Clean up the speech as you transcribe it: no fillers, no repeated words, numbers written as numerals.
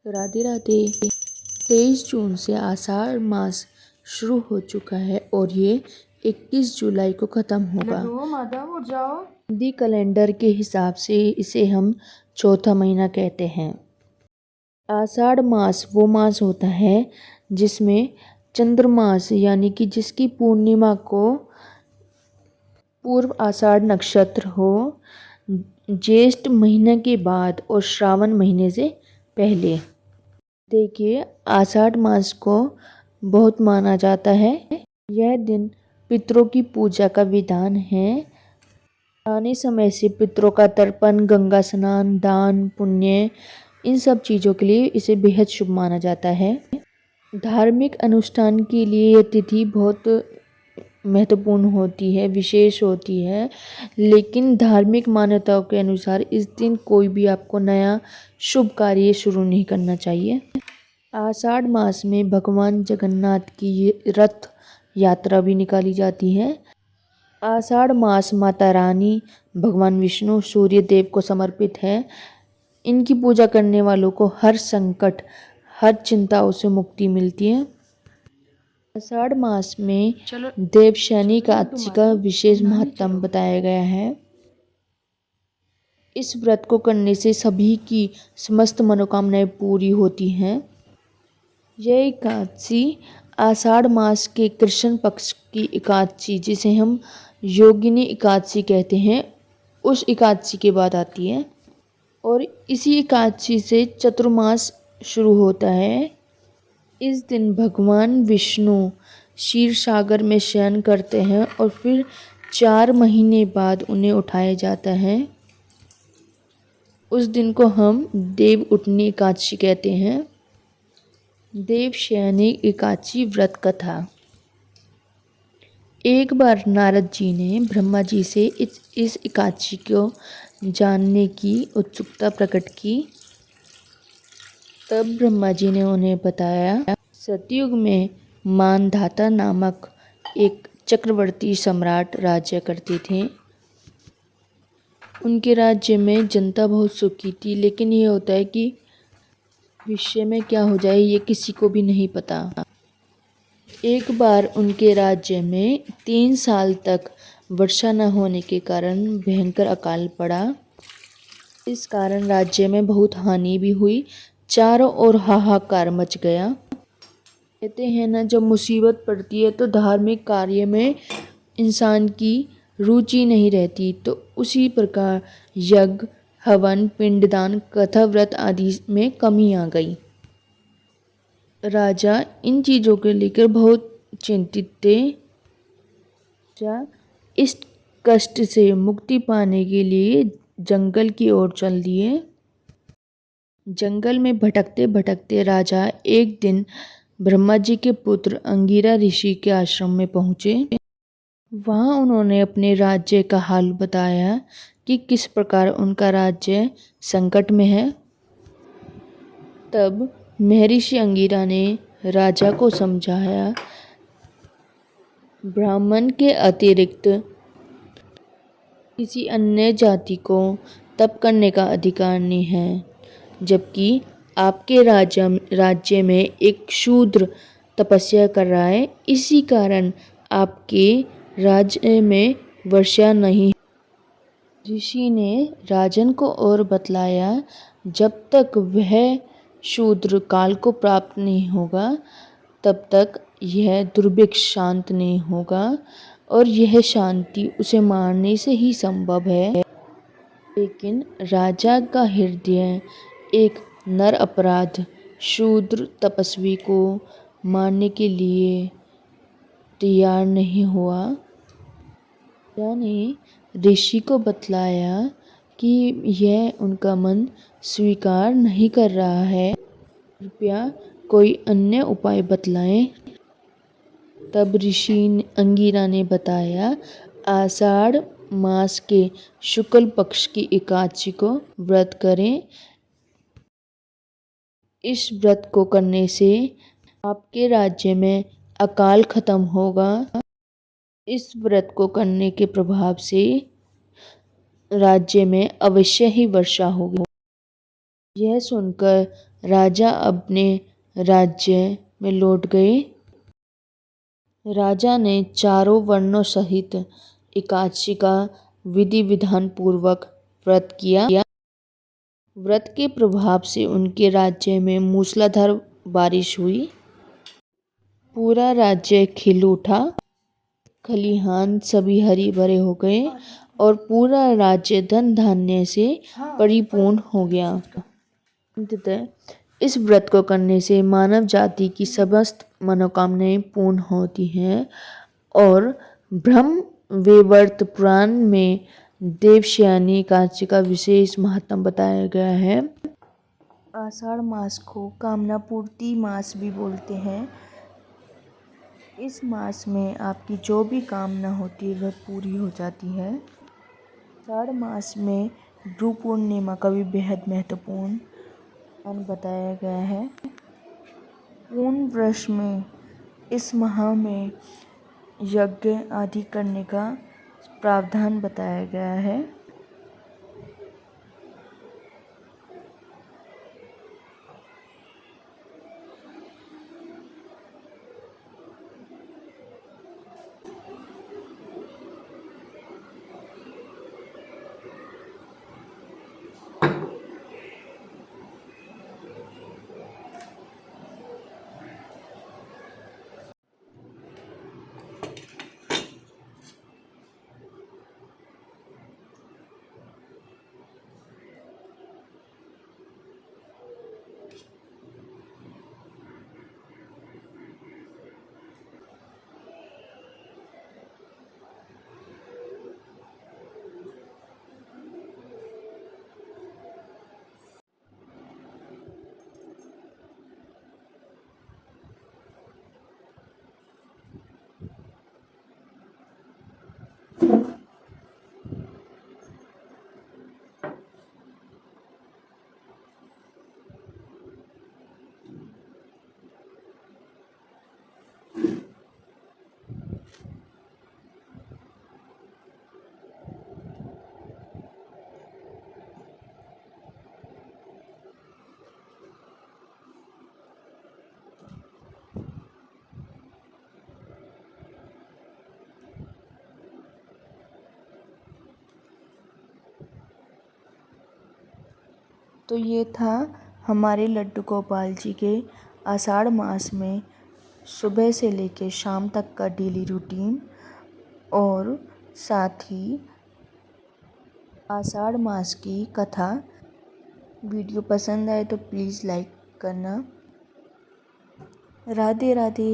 राधे राधे। 23 जून से आषाढ़ मास शुरू हो चुका है और ये 21 जुलाई को ख़त्म होगा। हिंदी कैलेंडर के हिसाब से इसे हम चौथा महीना कहते हैं। आषाढ़ मास वो मास होता है जिसमें चंद्रमास यानी कि जिसकी पूर्णिमा को पूर्व आषाढ़ नक्षत्र हो, ज्येष्ठ महीने के बाद और श्रावण महीने से पहले। देखिए, आषाढ़ मास को बहुत माना जाता है। यह दिन पितरों की पूजा का विधान है। पुराने समय से पितरों का तर्पण, गंगा स्नान, दान पुण्य, इन सब चीज़ों के लिए इसे बेहद शुभ माना जाता है। धार्मिक अनुष्ठान के लिए यह तिथि बहुत महत्वपूर्ण होती है, विशेष होती है, लेकिन धार्मिक मान्यताओं के अनुसार इस दिन कोई भी आपको नया शुभ कार्य शुरू नहीं करना चाहिए। आषाढ़ मास में भगवान जगन्नाथ की रथ यात्रा भी निकाली जाती है। आषाढ़ मास माता रानी, भगवान विष्णु, सूर्य देव को समर्पित है। इनकी पूजा करने वालों को हर संकट, हर चिंताओं से मुक्ति मिलती है। आषाढ़ मास में देवशयनी एकादशी का विशेष महत्व बताया गया है। इस व्रत को करने से सभी की समस्त मनोकामनाएं पूरी होती हैं। यह एकादशी आषाढ़ मास के कृष्ण पक्ष की एकादशी, जिसे हम योगिनी एकादशी कहते हैं, उस एकादशी के बाद आती है और इसी एकादशी से चतुर्मास शुरू होता है। इस दिन भगवान विष्णु क्षीर सागर में शयन करते हैं और फिर 4 महीने बाद उन्हें उठाया जाता है। उस दिन को हम देव उठनी एकादशी कहते हैं। देवशयनी एकादशी व्रत कथा। एक बार नारद जी ने ब्रह्मा जी से इस एकादशी को जानने की उत्सुकता प्रकट की। तब ब्रह्मा जी ने उन्हें बताया, सतयुग में मानधाता नामक एक चक्रवर्ती सम्राट राज्य करते थे। उनके राज्य में जनता बहुत सुखी थी, लेकिन ये होता है कि भविष्य में क्या हो जाए ये किसी को भी नहीं पता। एक बार उनके राज्य में 3 साल तक वर्षा न होने के कारण भयंकर अकाल पड़ा। इस कारण राज्य में बहुत हानि भी हुई। चारों ओर हाहाकार मच गया। कहते हैं ना, जब मुसीबत पड़ती है तो धार्मिक कार्य में इंसान की रुचि नहीं रहती। तो उसी प्रकार यज्ञ, हवन, पिंडदान, कथा, व्रत आदि में कमी आ गई। राजा इन चीज़ों को लेकर बहुत चिंतित थे। इस कष्ट से मुक्ति पाने के लिए जंगल की ओर चल दिए। जंगल में भटकते भटकते राजा एक दिन ब्रह्मा जी के पुत्र अंगिरा ऋषि के आश्रम में पहुँचे। वहाँ उन्होंने अपने राज्य का हाल बताया कि किस प्रकार उनका राज्य संकट में है। तब महर्षि अंगिरा ने राजा को समझाया, ब्राह्मण के अतिरिक्त किसी अन्य जाति को तप करने का अधिकार नहीं है, जबकि आपके राज्य में एक शूद्र तपस्या कर रहा है। इसी कारण आपके राज्य में वर्षा नहीं। ऋषि ने राजन को और बतलाया, जब तक वह शूद्र काल को प्राप्त नहीं होगा तब तक यह दुर्भिक्ष शांत नहीं होगा और यह शांति उसे मारने से ही संभव है। लेकिन राजा का हृदय एक नर अपराध शूद्र तपस्वी को मारने के लिए तैयार नहीं हुआ। राजा ने ऋषि को बतलाया कि यह उनका मन स्वीकार नहीं कर रहा है, कृपया कोई अन्य उपाय बतलाएं। तब ऋषि अंगिरा ने बताया, आषाढ़ मास के शुक्ल पक्ष की एकादशी को व्रत करें। इस व्रत को करने से आपके राज्य में अकाल खत्म होगा। इस व्रत को करने के प्रभाव से राज्य में अवश्य ही वर्षा होगी। यह सुनकर राजा अपने राज्य में लौट गए। राजा ने चारों वर्णों सहित एकादशी का विधि विधान पूर्वक व्रत किया। व्रत के प्रभाव से उनके राज्य में मूसलाधार बारिश हुई। पूरा राज्य खिल उठा। खलिहान सभी हरी भरे हो गए और पूरा राज्य धन धान्य से परिपूर्ण हो गया। अंततः इस व्रत को करने से मानव जाति की समस्त मनोकामनाएं पूर्ण होती हैं और ब्रह्म वैवर्त पुराण में देवशयनी एकादशी का विशेष महत्व बताया गया है। आषाढ़ मास को कामना पूर्ति मास भी बोलते हैं। इस मास में आपकी जो भी कामना होती है वह पूरी हो जाती है। आषाढ़ मास में गुरु पूर्णिमा का भी बेहद महत्वपूर्ण बताया गया है। पूर्ण वर्ष में इस माह में यज्ञ आदि करने का प्रावधान बताया गया है। तो ये था हमारे लड्डू गोपाल जी के आषाढ़ मास में सुबह से लेकर शाम तक का डेली रूटीन और साथ ही आषाढ़ मास की कथा। वीडियो पसंद आए तो प्लीज़ लाइक करना। राधे राधे।